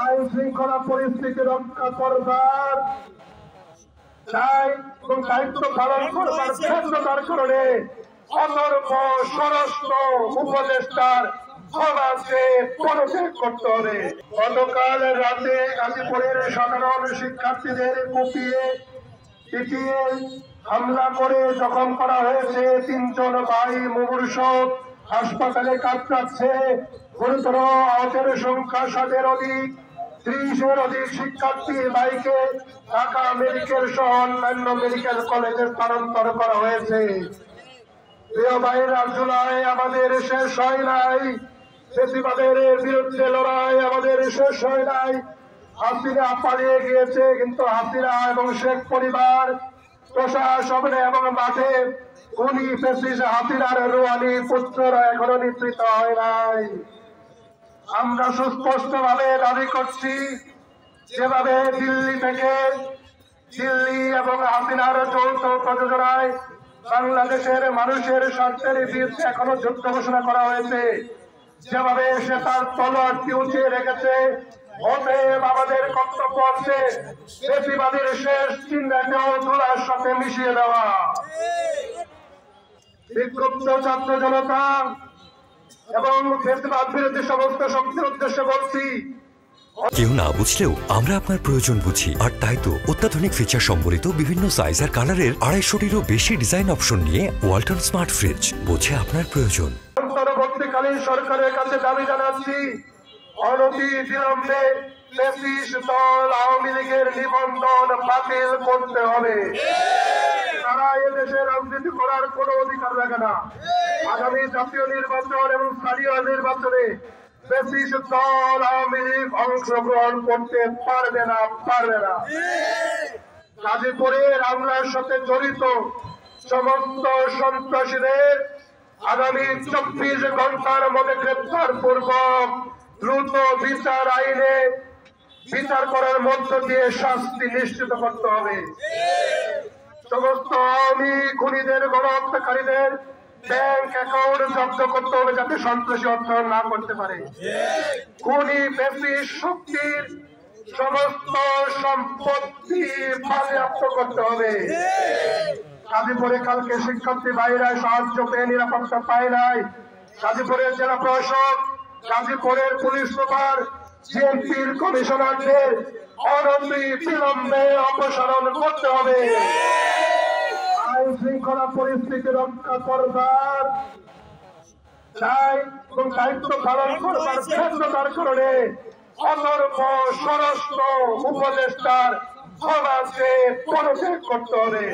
আইন শৃঙ্খলা পরিস্থিতি রক্ষা করবার দায় এবং দায়িত্ব পালন করবার ব্যর্থতার কারণে অতর্ক স্বরাষ্ট্র উপদেষ্টার সমাজকে পদত্যাগ করতে হবে। গতকাল রাতে গাজীপুরের সাধারণ শিক্ষার্থীদের কুপিয়ে পিটিয়ে হামলা করে জখম করা হয়েছে। 3 জন ভাই মুমূর্ষু হাসপাতালে কাতরাচ্ছে। গুরুতর আহতের সংখ্যা 7-এর অধিক। 30-এর অধিক শিক্ষার্থী ভাইকে ঢাকা মেডিকেল সহ অন্যান্য মেডিকেল কলেজে স্থানান্তর করা হয়েছে। প্রিয় ভাইরা, জুলাই আমাদের শেষ হয় নাই। ফ্যাসিবাদের বিরুদ্ধে লড়াই আমাদের শেষ হয় নাই। হাসিনা পালিয়ে গিয়েছে, কিন্তু হাসিনা এবং শেখ পরিবার প্রশাসনে এবং মাঠে খুনি ফ্যাসিস্ট হাসিনার রুহানি পুত্ররা এখনো নিশ্চিত হয় নাই। আমরা সুস্পষ্ট ভাবে দাবি করছি, যেভাবে দিল্লি এবং হাসিনার যৌথ প্রযোজনায় বাংলাদেশের মানুষের স্বার্থের বিরুদ্ধে এখনো যুদ্ধ ঘোষণা করা হয়েছে, যেভাবে সে তার তলোয়ারটি উঁচিয়ে রেখেছে, অতএব আমাদের কর্তব্য আছে ফ্যাসিবাদের শেষ চিহ্নকেও ধুলার সাথে মিশিয়ে দেওয়া। বিক্ষুব্ধ ছাত্র জনতা এবং ফ্যাসিবাদ বিরোধী সমস্ত শক্তির উদ্দেশ্যে বলছি, কেউ না বুঝলেও আমরা আপনার প্রয়োজন বুঝি, আর তাই তো অত্যাধুনিক ফিচার সম্বলিত বিভিন্ন সাইজ আর কালারের 250-টিরও বেশি ডিজাইন অপশন নিয়ে ওয়ালটন স্মার্ট ফ্রিজ বোঝে আপনার প্রয়োজন। অন্তর্বর্তীকালীন সরকারের কাছে দাবি জানাচ্ছি, অনতি বিলম্বে ফ্যাসিস্ট দল আওয়ামী লীগের নিবন্ধন বাতিল করতে হবে। তারা এদেশে রাজনীতি করার কোনো অধিকার রাখে না। আগামী জাতীয় নির্বাচন এবং স্থানীয় নির্বাচনে ফ্যাসিস্ট দল আওয়ামী লীগ অংশগ্রহণ করতে পারবে না। গাজীপুরের হামলার সাথে জড়িত সমস্ত সন্ত্রাসীদের আগামী 24 ঘন্টার মধ্যে গ্রেপ্তার পূর্বক দ্রুত বিচার আইনে বিচার করার মধ্য দিয়ে শাস্তি নিশ্চিত করতে হবে। সমস্ত আওয়ামী খুনিদের গণহত্যাকারীদের ব্যাংক অ্যাকাউন্ট জব্দ করতে হবে, যাতে সন্ত্রাসী অর্থায়ন না করতে পারে। খুনি ফ্যাসিস্ট শক্তির সমস্ত সম্পত্তি বাজেয়াপ্ত করতে হবে। গাজীপুরে কালকে শিক্ষার্থী ভাইরা সাহায্য পেয়ে নিরাপত্তা পায় নাই। গাজীপুরের জেলা প্রশাসক, গাজীপুরের পুলিশ সুপার, জিএমপির কমিশনারদের অনতি বিলম্বে অপসারণ করতে হবে। আইন শৃঙ্খলা পরিস্থিতি রক্ষা করবার দায় এবং দায়িত্ব পালন করবার ব্যর্থতার কারণে অতর্ক স্বরাষ্ট্র উপদেষ্টার সমাজকে পদত্যাগ করতে হবে।